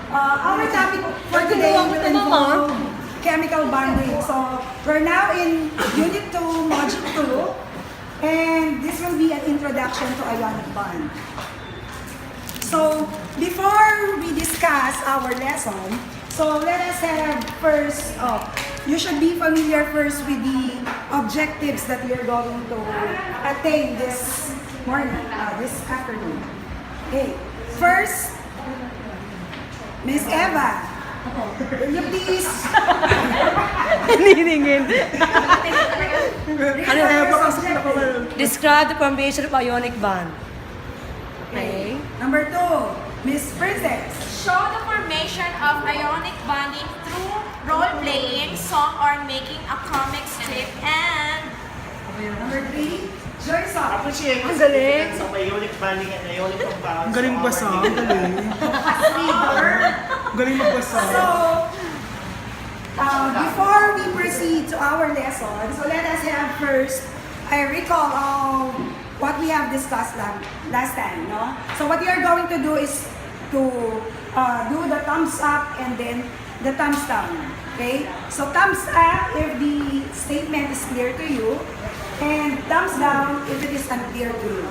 Our topic for today will involve chemical bonding. So we're now in Unit 2, Module 2, and this will be an introduction to ionic bond. So before we discuss our lesson, so let us have first, you should be familiar first with the objectives that we are going to attain this morning, this afternoon. Okay, first, Miss Eva, will you please describe the formation of ionic bond. Okay. Number 2, Miss Princess. Show the formation of ionic bonding through role-playing, song, or making a comic strip. And Number 3, Joyce. Appreciate Ang galing. sa ionic bonding and ionic compounds. Ang galing basa, ang galing. Ang galing magbasa. So, before we proceed to our lesson, so let us have first a recall of what we have discussed last time. No? So what you are going to do is to do the thumbs up and then the thumbs down. Okay? So thumbs up if the statement is clear to you, and thumbs down if it is unclear to you.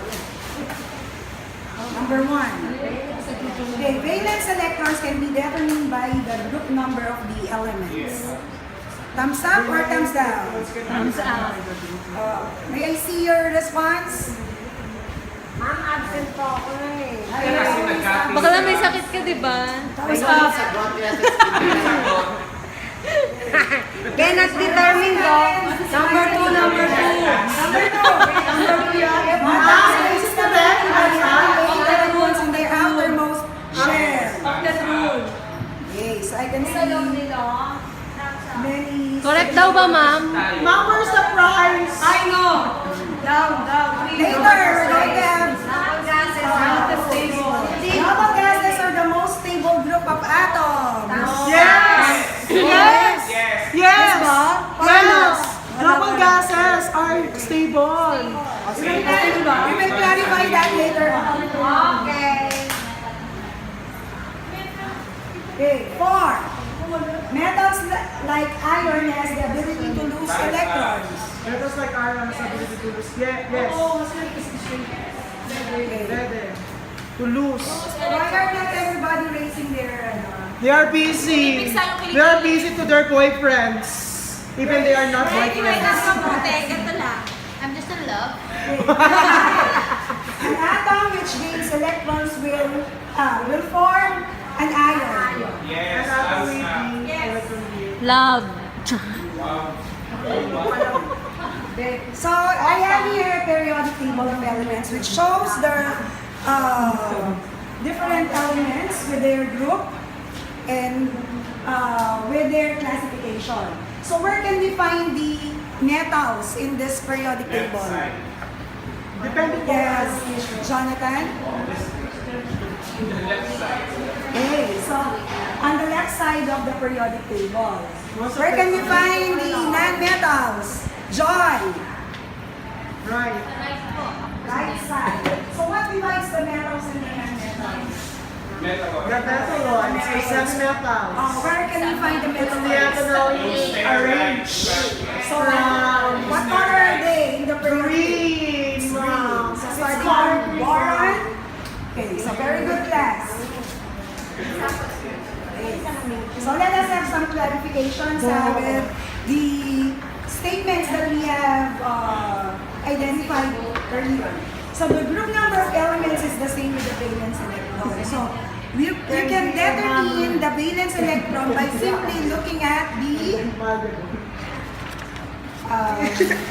Number 1. Okay, valence electrons can be determined by the group number of the elements. Thumbs up or thumbs down? Thumbs up. May I see your response? Ma'am, absent po ako nun eh. Baka lang may sakit ka, di ba? Thumbs up. Cannot determine though. Number 2, number 2. Number 2. Matas is the best. Electrons in their outermost shell. Okay, so I can see many. Correct daw ba, ma'am? Ma'am, we're surprised! I know. Down. Later, we're going to have Stable. noble gases are the most stable group of atoms. Yes! Yes! Yes! Yes! Double gases are stable. We will clarify that later on. Okay. Okay, 4. Metals like iron has the ability to lose electrons. Metals like iron has ability to lose. Yes. Ready. To lose. Why are not everybody raising their They are busy. They are busy to their boyfriends. Even they are not boyfriends. I'm just in love. An atom which gains electrons will form an ion. Yes, Love. So I have here a periodic table of elements which shows the different elements with their group and with their classification. So where can we find the metals in this periodic table? Depending on Yes, Jonathan? Okay, so on the left side of the periodic table, where can we find the non-metals? Joy? right. Right side. So what divides the metals and the non-metals? The metal ones are semi-metals. Where can we find the metals? Diagonally arranged. So what color are they in the periodic? Green, ma'am. So starting from boron. Okay, so very good class. Okay. So let us have some clarifications with the statements that we have identified earlier. So the group number of elements is the same with the valence electron. So you can determine the valence electron by simply looking at the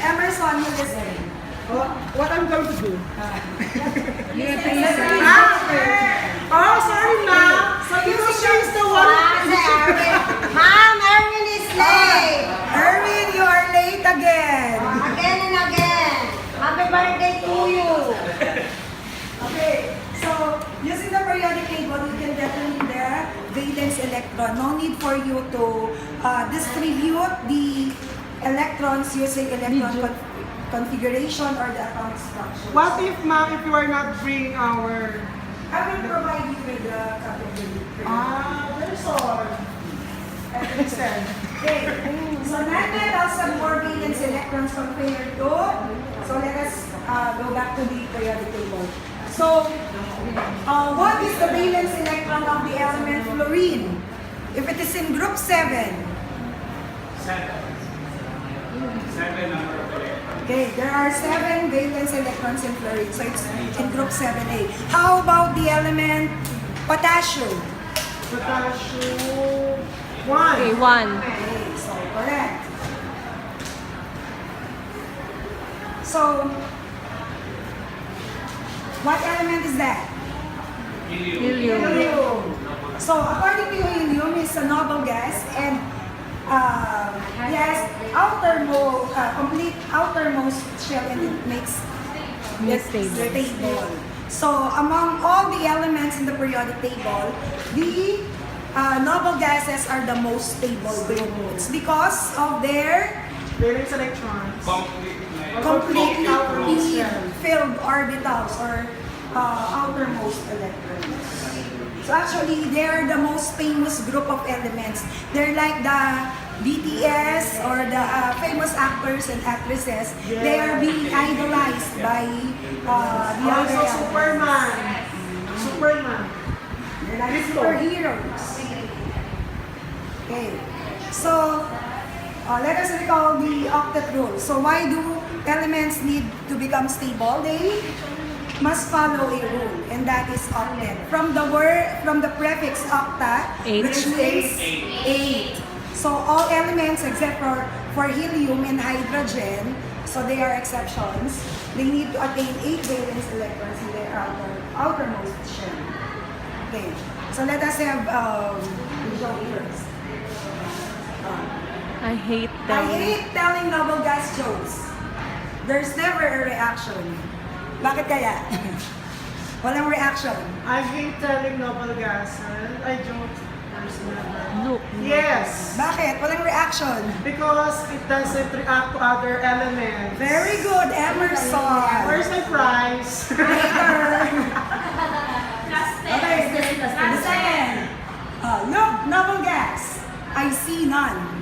Emerson Lewis. What I'm going to do? Oh, sorry, ma'am. So because she's the one. Ma'am, Erwin is late. Erwin, you are late again. Again and again. Happy birthday to you. Okay, so using the periodic table, you can determine the valence electron. No need for you to distribute the electrons using electron configuration or the atomic structure. What if, ma'am, if you are not bringing our... I will provide you with the copy of the Ah, Gerson. Listen. Okay. So non-metals have more valence electrons compared to. So let us go back to the periodic table. So what is the valence electron of the element fluorine? If it is in group 7. 7 number of electrons. Okay, there are 7 valence electrons in fluorine, so it's in group 7A. How about the element potassium? Potassium. 1. Okay, 1. Okay, so correct. So, what element is that? Helium. Helium. So, according to helium, it's a noble gas and yes, complete outermost shell, and it makes it stable. So, among all the elements in the periodic table, the noble gases are the most stable group. It's because of their Valence electrons. completely outermost shell. filled orbitals or outermost electrons. So actually, they're the most famous group of elements. They're like the BTS or the famous actors and actresses. They are being idolized by the other Also elements. Superman. Superman. They're like superheroes. Okay. So, let us recall the octet rule. So why do elements need to become stable? They must follow a rule, and that is octet. From the prefix octa, Eight. which means 8. So all elements except for helium and hydrogen, so they are exceptions, they need to attain 8 valence electrons in their outermost shell. Okay, so let us have visual first. I hate I them. hate telling noble gas jokes. There's never a reaction. Bakit kaya? Walang reaction. I hate telling noble gases. I joke. There's never. Look. Yes. Bakit? Walang reaction. Because it doesn't react to other elements. Very good, Emerson. Where's my prize? Okay, the second. Look, noble gas. I see none.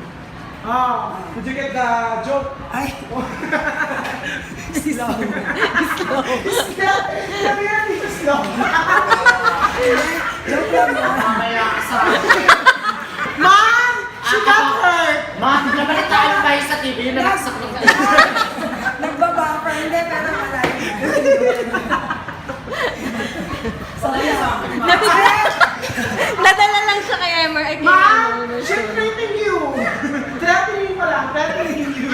Oh, did you get the joke? Ay, Slow. Really slow. joke lang yun. Mom! She got hurt! Ma'am, nabalitaan mo tayo sa TV na Nagbabuffer, hindi, pero malayo. So, Nadala lang siya kay Emer. Ay, kay Mom! Emer. She's threatening you! Threatening pa lang, threatening you.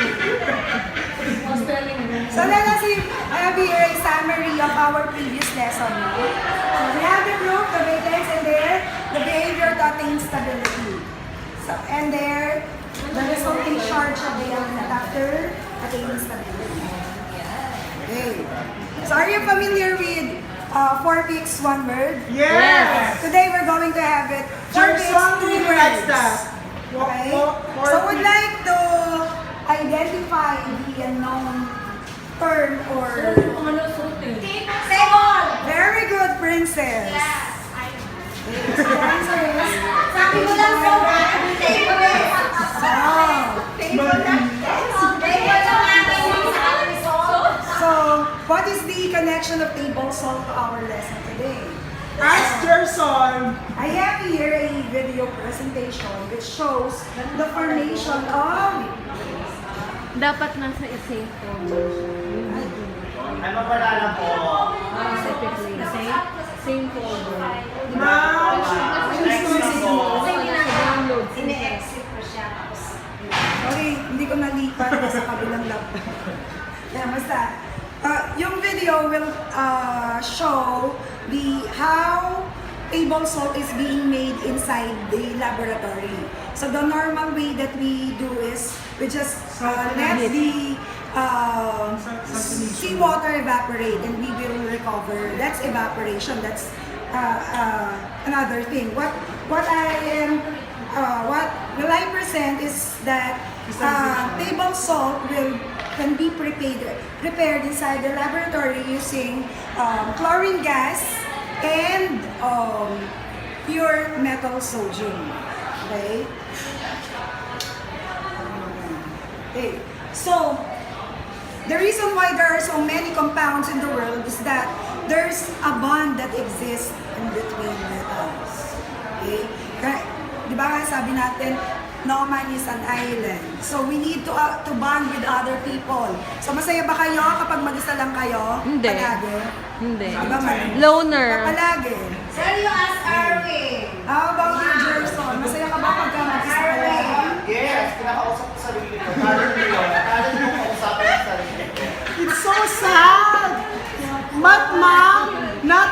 So let us see, I have here a summary of our previous lesson. So we have the group, the valence, and there, the behavior to attain stability. So, and there, the resulting charge of the element after attaining stability. Okay. So are you familiar with 4 picks, 1 word? Yes! Today we're going to have it 4 picks, Gerson 2 really words. likes that. Okay? So would like to identify the unknown term or... Very good, princess. So the answer is... Sabi mo lang so, table eh. So, what is the connection of table salt to our lesson today? Ask Gerson. I have here a video presentation which shows the formation of... Dapat nasa same folder siya. Ay, mapalala po. Specifically. Same folder. Ma'am! Download. Okay, hindi ko nalipat sa kabilang laptop. Yeah, basta. Yung video will show how table salt is being made inside the laboratory. So the normal way that we do is we just let the seawater evaporate and we will recover. That's evaporation. That's another thing. What will I present is that table salt can be prepared inside the laboratory using chlorine gas and pure metal sodium. Okay? Okay. So, the reason why there are so many compounds in the world is that there's a bond that exists in between metals. Okay? Kaya, di ba nga sabi natin, no man is an island. So we need to bond with other people. So masaya ba kayo kapag mag-isa lang kayo? Hindi. Palagi? Hindi. Di ba man? Loner. Palagi. Serious, Arvin? How about you, Gerson? Masaya ka ba pagka mag-isa ka lang? Yes, kinakausap ko sarili ko. Talent ko yun. Talent ko kausapin ang sarili ko. It's so sad. But mom, not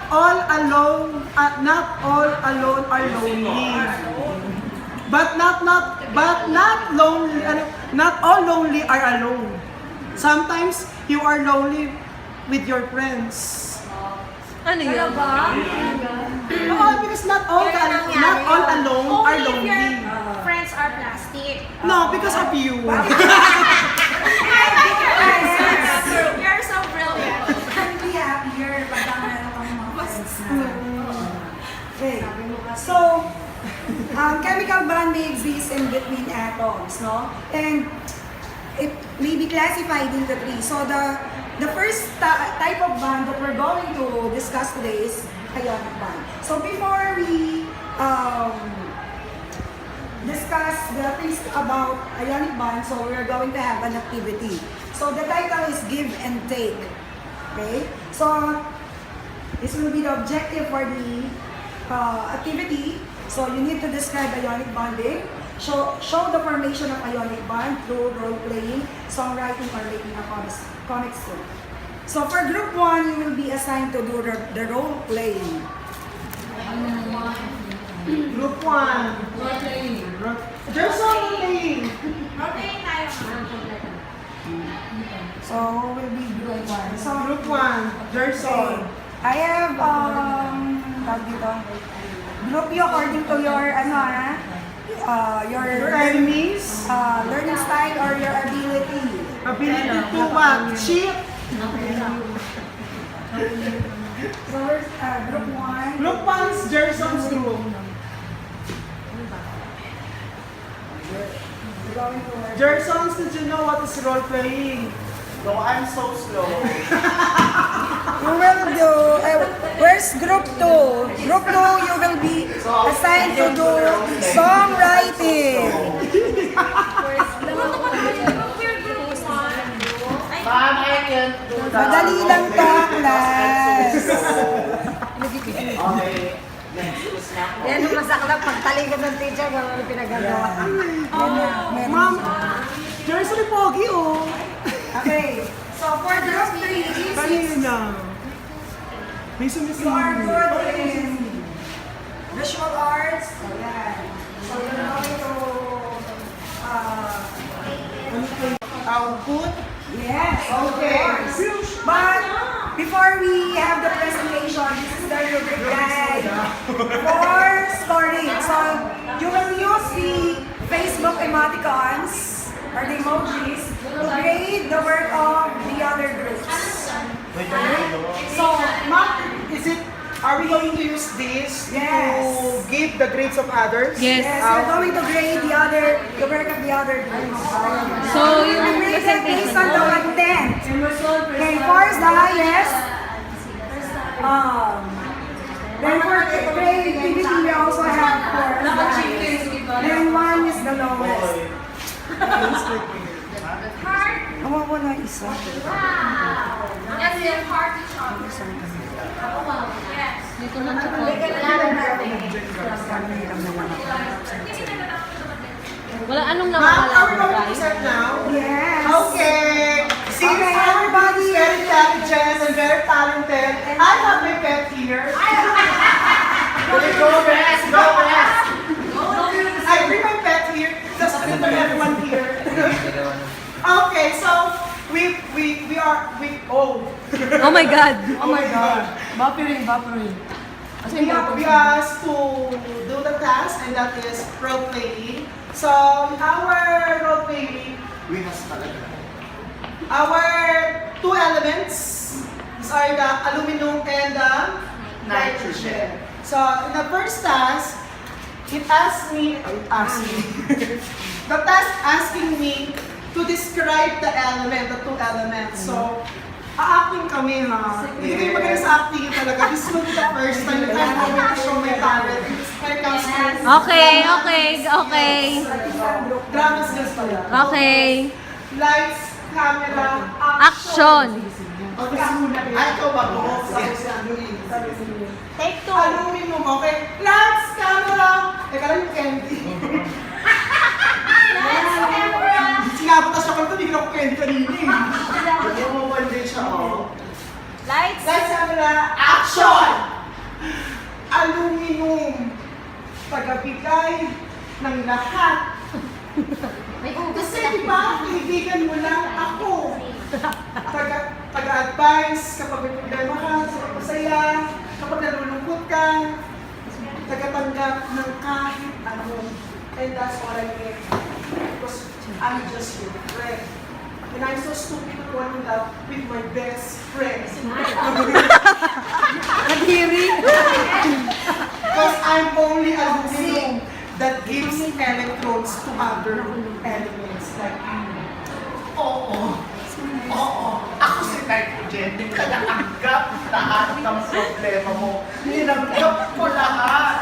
all alone are lonely. But not lonely. Not all lonely are alone. Sometimes you are lonely with your friends. Ano yun? No, because not all alone are Only if lonely. your friends are plastic. No, because of you. You're so brilliant. I'll be happier pagka meron kang mga friends na. Okay. So, chemical bond may exist in between atoms, no? And it may be classified into three. So the first type of bond that we're going to discuss today is ionic bond. So before we discuss the things about ionic bond, so we're going to have an activity. So the title is give and take. Okay? So this will be the objective for the activity. So you need to describe ionic bonding, show the formation of ionic bond through role-playing, songwriting, or making a comic strip. So for group 1, you will be assigned to do the role-playing. Group 1. There's so many. Rotating tayo. So will be group 1. So Group 1. There's all. I have tawag dito, group you according to your Your enemies. learning style or your ability. Ability to what? Cheat. So where's group 1? Group 1's Jerson's group. Going to work. Jerson's, did you know what is role playing? No, I'm so slow. You will do, where's group 2? Group 2, you will be assigned to do songwriting. Ma'am, I can't do that. Madali lang to, class. Okay. Next is na po. Yan yung masaklap pagtalikod ng teacher kung ano pinagagawa. Ma'am, Jerson ni Pogi, oh. Okay, so for group 3, Kanina na. May sumisi. you are good in visual arts. Ayan. So you're going to, Output. yes, Okay. But before we have the presentation, this is the rubric guide for scoring. So you will use the Facebook emoticons or the emojis to grade the work of the other groups. So, ma'am, are we going to use this Yes. to give the grades of others? Yes. Yes, we're going to grade the work of the other groups. So, yung We grade it based presentation on the content. Okay, first the highest. Then for creativity, we also have 4. Then 1 is the lowest. Heart. Nawawala isa. Wow. That's your heart each other. Yes. wala anong Ma'am, are we nakakala going to guys? present now? Yes. Okay. Since Okay, everybody is very intelligent and very talented, I have my pet here. Go, best! Go, best! I bring my pet here just to put everyone here. Okay, so Oh my God! oh my god. We asked to do the task, and that is role playing. So our role playing, We must talaga. our two elements are the aluminum and the nitrogen. So, in the first task, the task asking me to describe the two elements. So, a-acting kami ha. Hindi kayo magaling sa acting talaga. This will be the first time that I'm going to show my talent when it comes to Okay. drama skills pala. Okay. Lights, camera, Action. Ay, ikaw ba po? Take two. Aluminum, okay? Lights, camera. Teka lang yung candy. Lights, camera. Sinabutas ako nito, hindi ko candy kanina eh. Hindi mo one day siya, oh. Lights. Lights, camera, action! Aluminum. Tagabigay ng lahat. Kasi di ba, kaibigan mo lang ako. Taga-advise kapag may problema ka, kapag masaya, kapag nalulungkot ka, tagatanggap ng kahit ano. And that's what I get. Because I'm just your friend. And I'm so stupid to fall in love with my best friend. Because I'm only aluminum that gives electrons to other elements like you. Oo. Ako si Nitrogen. Tinanggap lahat ng problema mo. Tinanggap ko lahat.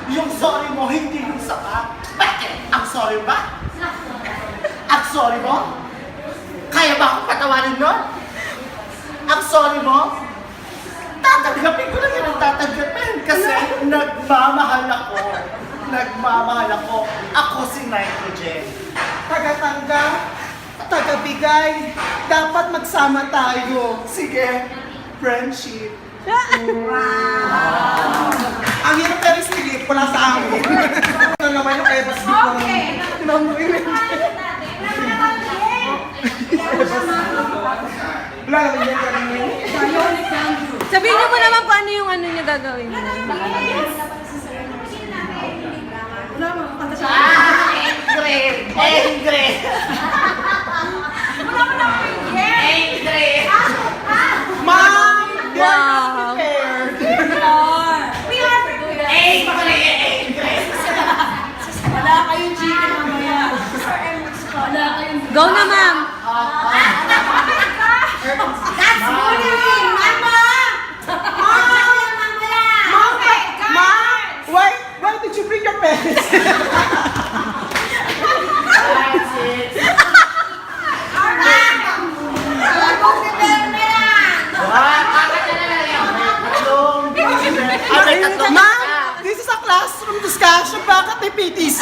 Yung sorry mo, hindi yung sapat. Bakit? Ang sorry ba? Ang sorry mo? Kaya ba akong patawarin nun? Ang sorry mo? Tatanggapin ko lang yun ang tatanggapin. Kasi nagmamahal ako. Ako si Nitrogen. Tagatanggap, tagabigay, dapat magsama tayo. Sige, friendship. Ang hirap pero silip, wala sa amin. Ano naman yung Evas dito? Okay. Wala naman yan kanina. Sabihin niyo po naman kung ano yung ano niya gagawin. Ingrid! Ma'am! You're Wow. not prepared. We are prepared. Go na, ma'am. That's bullying, mama. Ma'am, why did you bring your parents? Ma'am, this is a classroom discussion. Bakit may PTC?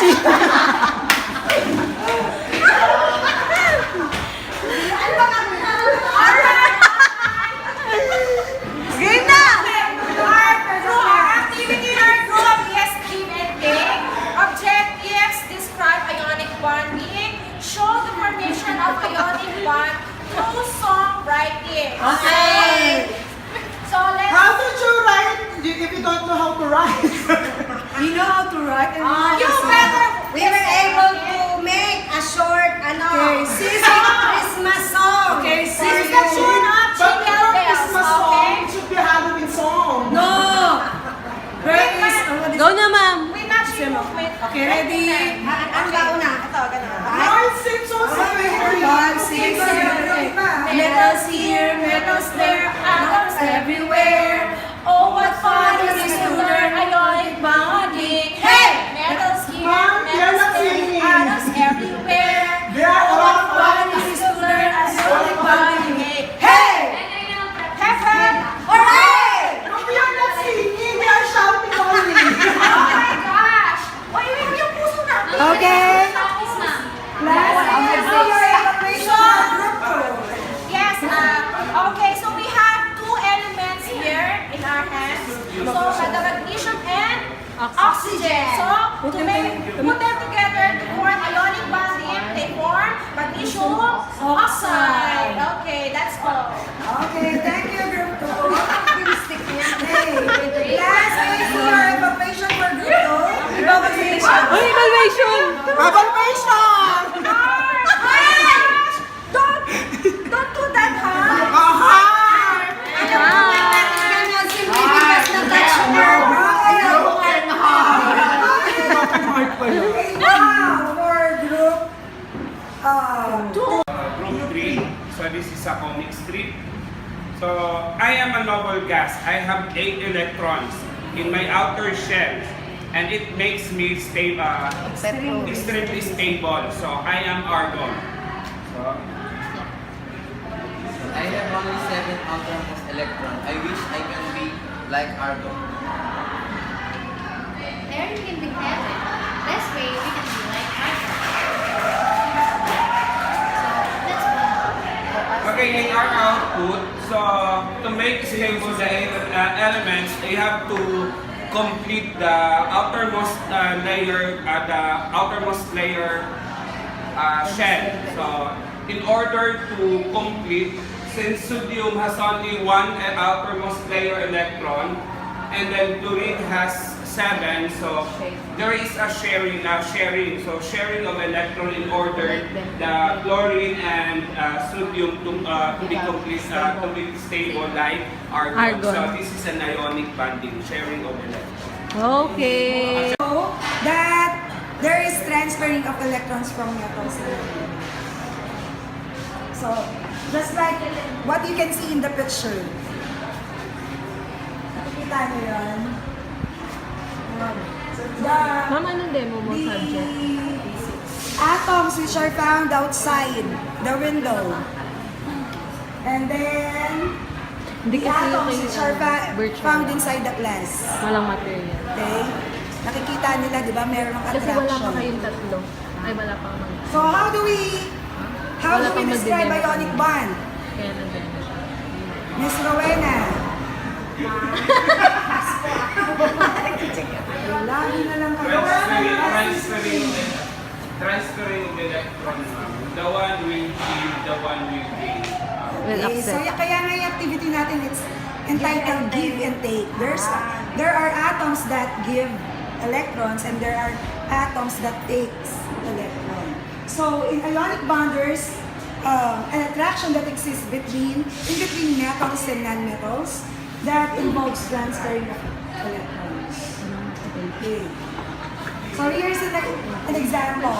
Game na! Our activity in our group is give and take. Objectives describe ionic bonding. Show the formation of ionic bond through song writing. Okay. So let's. How did you write if you don't know how to write? We know how to write and You better. We were able to make a short, Christmas song. Okay, This is the tune of But Jingle your Bells. Christmas song, Okay. it should be a Halloween song. No! Where is... Go na, ma'am. We match the movement. Okay, ready? Ang gauna. Ito, ganun. Why it seems so scary? 5, 6, 7, 8. Metals here, metals there, atoms everywhere. Oh, what fun it is to learn ionic bonding. Hey! Metals here, Ma'am, you're metals not there, singing. atoms everywhere. There are a Oh, lot what of fun it bodies. is to learn ionic bonding. Hey! Heaven! Hooray! No, we are not singing. We are shouting only. Oh my gosh! Uy, yung puso natin. Okay. Tapos na. Let's do your evaluation for group 2. Yes, okay, so we have two elements here in our hands. So, the magnesium and oxygen. So, put them together to form ionic bonding. They form magnesium oxide. Okay, that's all. Okay, thank you, group 2. Okay. Last is your evaluation for group 2. Evaluation. Uy, evaluation! Evaluation! Hey! Don't do that, huh? Aha! Alam mo naman natin yan, simple because na-touch mo. sa comic strip. So, I am a noble gas. I have 8 electrons in my outer shell, and it makes me stable, extremely stable. So, I am argon. So, I have only 7 outermost electrons. I wish I can be like argon. There you can be heaven. This way we can be like Michael. So that's one. okay, in our output, so to make stable the elements, you have to complete the outermost layer shell. So, in order to complete, since sodium has only one outermost layer electron, and then chlorine has 7, so there is a sharing. So sharing of electron in order the chlorine and sodium to be complete, to be stable like argon. So this is an ionic bonding, sharing of electron. Okay. So that there is transferring of electrons from metals. So just like what you can see in the picture. Nakikita niyo yun? Ma'am, anong demo mo, subject? Atoms which are found outside the window. And then Hindi the kasi atoms yung which are virtual. found inside the glass. Walang material. Okay? Nakikita nila, di ba? Meron ng Kasi wala pa attraction. kayong tatlo. Ay, wala pa mag... So how do we Wala pang describe mag-deliver. ionic bond? Kaya nandun siya. Miss Rowena. Lagi na lang kayo. Transferring of electron, the one will give, the one will gain. Well, Okay, so upset. kaya nga yung activity natin, it's entitled give and take. There are atoms that give electrons and there are atoms that takes electron. So in ionic bonders, an attraction that exists in between metals and non-metals that involves transferring of electrons. Okay. So here's an example.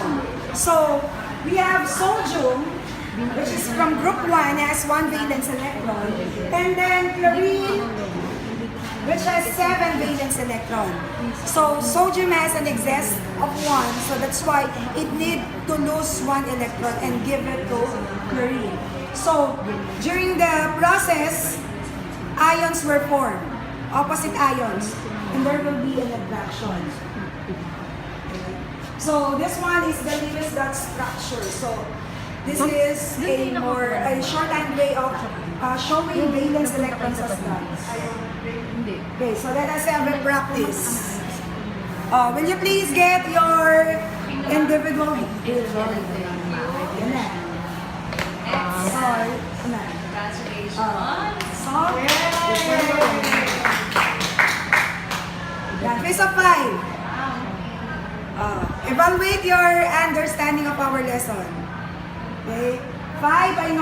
So we have sodium, which is from group 1, has 1 valence electron, and then chlorine, which has 7 valence electron. So sodium has an excess of 1, so that's why it need to lose 1 electron and give it to chlorine. So during the process, ions were formed, opposite ions, and there will be an attraction. So this one is the Lewis dot structure. So this is a shorthand way of showing valence electrons as dots. Okay, so let us have a practice. Will you please get your individual? Yan na. Yan, face of 5. Evaluate your understanding of our lesson. Okay? 5, I know.